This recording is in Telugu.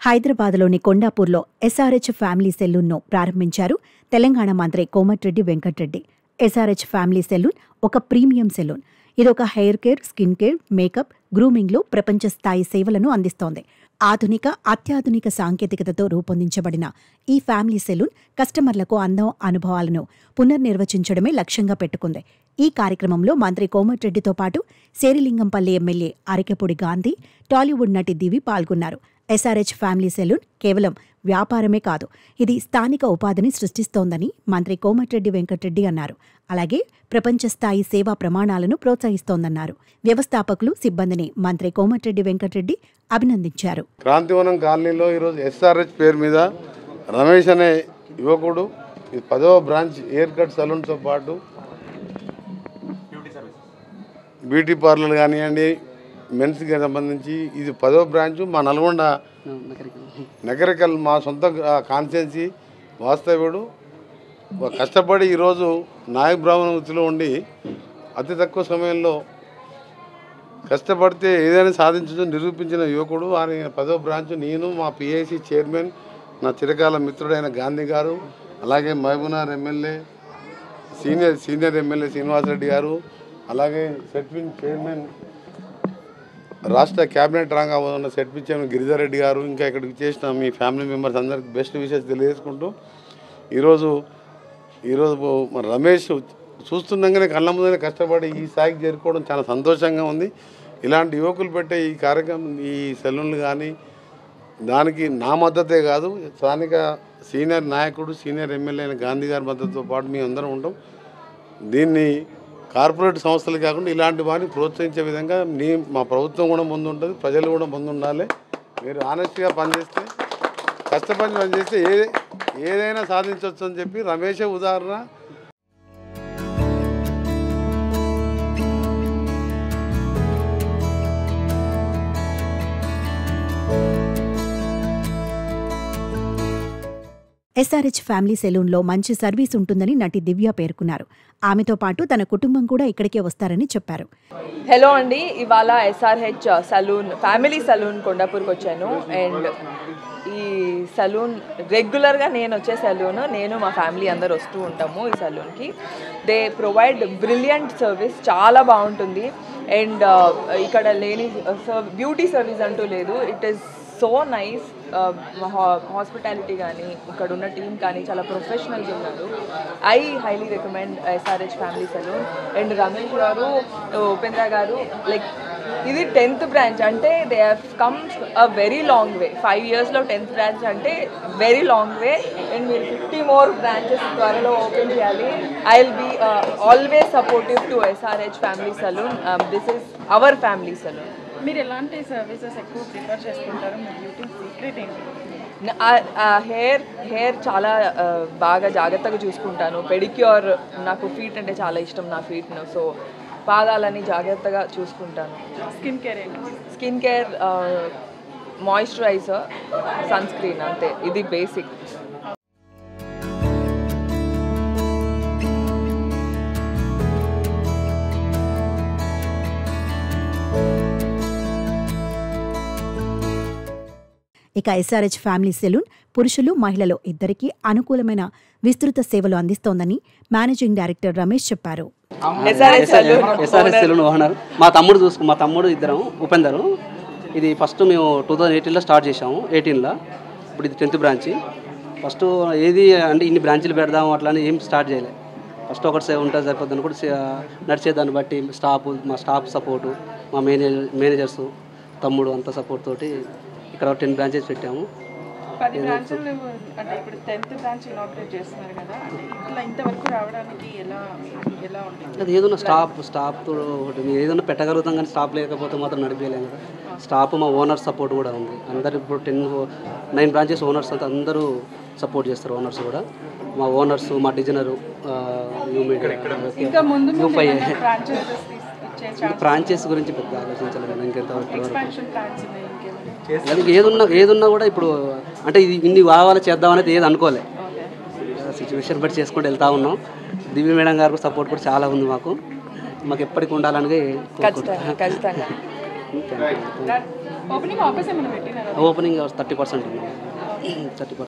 హైదరాబాద్లోని కొండాపూర్లో ఎస్ఆర్హెచ్ ఫ్యామిలీ సెలూన్ను ప్రారంభించారు తెలంగాణ మంత్రి Komatireddy Venkatareddy. SRH family salon ఒక ప్రీమియం సెలూన్. ఇదొక hair care, skin care, makeup, గ్రూమింగ్లో ప్రపంచ స్థాయి సేవలను అందిస్తోంది. ఆధునిక, అత్యాధునిక సాంకేతికతతో రూపొందించబడిన ఈ ఫ్యామిలీ సెలూన్ కస్టమర్లకు అందం, అనుభవాలను పునర్నిర్వచించడమే లక్ష్యంగా పెట్టుకుంది. ఈ కార్యక్రమంలో మంత్రి కోమటిరెడ్డితో పాటు శేరిలింగంపల్లి ఎమ్మెల్యే అరికెపూడి గాంధీ, టాలీవుడ్ నటి దివి పాల్గొన్నారు. ఎస్ఆర్హెచ్ ఫ్యామిలీ సెలూన్ కేవలం వ్యాపారమే కాదు, ఇది స్థానిక ఉపాధిని సృష్టిస్తోందని మంత్రి కోమటిరెడ్డి వెంకటరెడ్డి అన్నారు. అలాగే ప్రపంచ స్థాయి సేవా ప్రమాణాలను ప్రోత్సహిస్తోందన్నారు. వ్యవస్థాపకులు, సిబ్బందిని మంత్రి కోమటిరెడ్డి వెంకటరెడ్డి అభినందించారు. క్రాంతివనం కాలనీలో ఈరోజు ఎస్ఆర్హెచ్ పేరు మీద రమేష్ అనే యువకుడు 10వ బ్రాంచ్ హెయిర్ కట్ సలూన్తో పాటు బ్యూటీ పార్లర్ కానివ్వండి, మెన్స్కి సంబంధించి ఇది 10వ బ్రాంచ్. మా నల్గొండ నగరికల్ మా సొంత కాన్స్టిట్యున్సీ వాస్తవ్యుడు. కష్టపడి ఈరోజు నాయక బ్రాహ్మణ వృత్తిలో ఉండి అతి తక్కువ సమయంలో కష్టపడితే ఏదైనా సాధించడం నిరూపించిన యువకుడు. ఆయన 10వ బ్రాంచ్ నేను, మా పిఐసి చైర్మన్, నా చిరకాల మిత్రుడైన గాంధీ గారు, అలాగే Mahabubnagar MLA senior MLA Srinivasa Reddy గారు, అలాగే సెట్విన్ చైర్మన్, రాష్ట్ర క్యాబినెట్ రంగా ఉన్న సెట్విన్ చైర్మన్ గిరిధర్ రెడ్డి గారు, ఇంకా ఇక్కడికి చేసిన మీ ఫ్యామిలీ మెంబర్స్ అందరికి బెస్ట్ విషెస్ తెలియజేసుకుంటూ ఈరోజు రమేష్ చూస్తుండగానే కళ్ళ ముందనే కష్టపడి ఈ స్థాయికి చేరుకోవడం చాలా సంతోషంగా ఉంది. ఇలాంటి యువకులు పెట్టే ఈ కార్యక్రమం, ఈ సెలూన్లు కానీ దానికి నా మద్దతే కాదు, స్థానిక సీనియర్ నాయకుడు, సీనియర్ ఎమ్మెల్యే అయిన గాంధీ గారి మద్దతుతో పాటు మేము అందరం ఉంటాం. దీన్ని కార్పొరేట్ సంస్థలు కాకుండా ఇలాంటి వారిని ప్రోత్సహించే విధంగా మా ప్రభుత్వం కూడా ముందు ఉంటుంది, ప్రజలు కూడా ముందు ఉండాలి. మీరు ఆనెస్ట్గా పనిచేస్తే, కష్టపడి పనిచేస్తే ఏదైనా సాధించవచ్చు అని చెప్పి రమేషే ఉదాహరణ. ఎస్ఆర్హెచ్ ఫ్యామిలీ సెలూన్లో మంచి సర్వీస్ ఉంటుందని నటి దివ్య పేర్కొన్నారు. ఆమెతో పాటు తన కుటుంబం కూడా ఇక్కడికే వస్తారని చెప్పారు. హలో అండి, ఇవాళ ఎస్ఆర్హెచ్ సలూన్ ఫ్యామిలీ సలూన్ కొండాపూర్కి వచ్చాను. అండ్ ఈ సలూన్ రెగ్యులర్గా నేను వచ్చే సలూన్, నేను మా ఫ్యామిలీ అందరు వస్తూ ఉంటాము ఈ సలూన్కి. దే ప్రొవైడ్ బ్రిలియంట్ సర్వీస్, చాలా బాగుంటుంది. అండ్ ఇక్కడ లేని బ్యూటీ సర్వీస్ అంటూ లేదు. It is so nice. Hospitality కానీ ఇక్కడ ఉన్న టీం కానీ చాలా ప్రొఫెషనల్గా ఉన్నారు. I highly recommend SRH family salon. And Ramesh గారు, ఉపేంద్ర గారు, లైక్ ఇది 10th బ్రాంచ్ అంటే they have come a very long way. 5 yearsలో 10th బ్రాంచ్ అంటే వెరీ లాంగ్ వే. అండ్ మీరు 50 more బ్రాంచెస్ త్వరలో ఓపెన్ చేయాలి. I will be always supportive to SRH family salon. This is our family salon. మీరు ఎలాంటి సర్వీసెస్ ఎక్కువ ప్రిఫర్ చేసుకుంటారు? మీ బ్యూటీ సీక్రెట్ ఏంటి? హెయిర్ చాలా బాగా జాగ్రత్తగా చూసుకుంటాను. పెడిక్యూర్, నాకు ఫీట్ అంటే చాలా ఇష్టం, నా ఫీట్ను. సో పాదాలని జాగ్రత్తగా చూసుకుంటాను. స్కిన్ కేర్ ఏంటి? Skin care, moisturizer, sunscreen, అంతే. ఇది బేసిక్. ఇక ఎస్ఆర్హెచ్ ఫ్యామిలీ సెలూన్ పురుషులు, మహిళలు ఇద్దరికీ అనుకూలమైన విస్తృత సేవలు అందిస్తోందని మేనేజింగ్ డైరెక్టర్ రమేష్ చెప్పారు. ఎస్ఆర్హెచ్ సెలూన్ ఓనర్ మా తమ్ముడు ఇద్దరం, ఉపేందరు. ఇది ఫస్ట్ మేము 2018లో స్టార్ట్ చేసాము, 18లో. ఇప్పుడు ఇది 10th బ్రాంచ్. ఫస్ట్ ఏది అంటే ఇన్ని బ్రాంచీలు పెడదాము అట్లా అని ఏం స్టార్ట్ చేయలేదు. ఫస్ట్ ఒకటి ఉంటుంది సరిపోద్ది అని కూడా నడిచేదాన్ని బట్టి మా స్టాఫ్ సపోర్టు, మా మేనేజర్స్, తమ్ముడు అంతా సపోర్ట్ తోటి ఇక్కడ 10 బ్రాంచెస్ పెట్టాము. 10 బ్రాంచ్లు అంటే ఇప్పుడు 10th బ్రాంచ్ ఇనాగ్రేట్ చేస్తున్నారు కదా, అంటే ఇట్లా ఇంతవరకు రావడానికి ఎలా ఉంటుంది? అది ఏదైనా స్టాఫ్ ఏదైనా పెట్టగలుగుతాం, కానీ స్టాఫ్ లేకపోతే మాత్రం నడిపేయలేం కదా. స్టాఫ్, మా ఓనర్ సపోర్ట్ కూడా ఉంది. అందరు ఇప్పుడు 9 బ్రాంచెస్ ఓనర్స్ అంతా అందరూ సపోర్ట్ చేస్తారు. ఓనర్స్ కూడా, మా ఓనర్స్, మా డిజైనరు, బ్రాంచెస్ గురించి పెద్ద ఆలోచించలేదు. ఏదున్నా కూడా ఇప్పుడు అంటే ఇది ఇన్ని కావాలి చేద్దామనేది ఏది అనుకోలే. సిచ్యువేషన్ బట్టి చేసుకుంటూ వెళ్తా ఉన్నాం. దివ్య మేడం గారు సపోర్ట్ కూడా చాలా ఉంది మాకు ఎప్పటికి ఉండాలని. ఓపెనింగ్ ఆఫర్స్ ఏమైనా పెట్టినారా? ఓపెనింగ్ 30% ఉంది. 30%.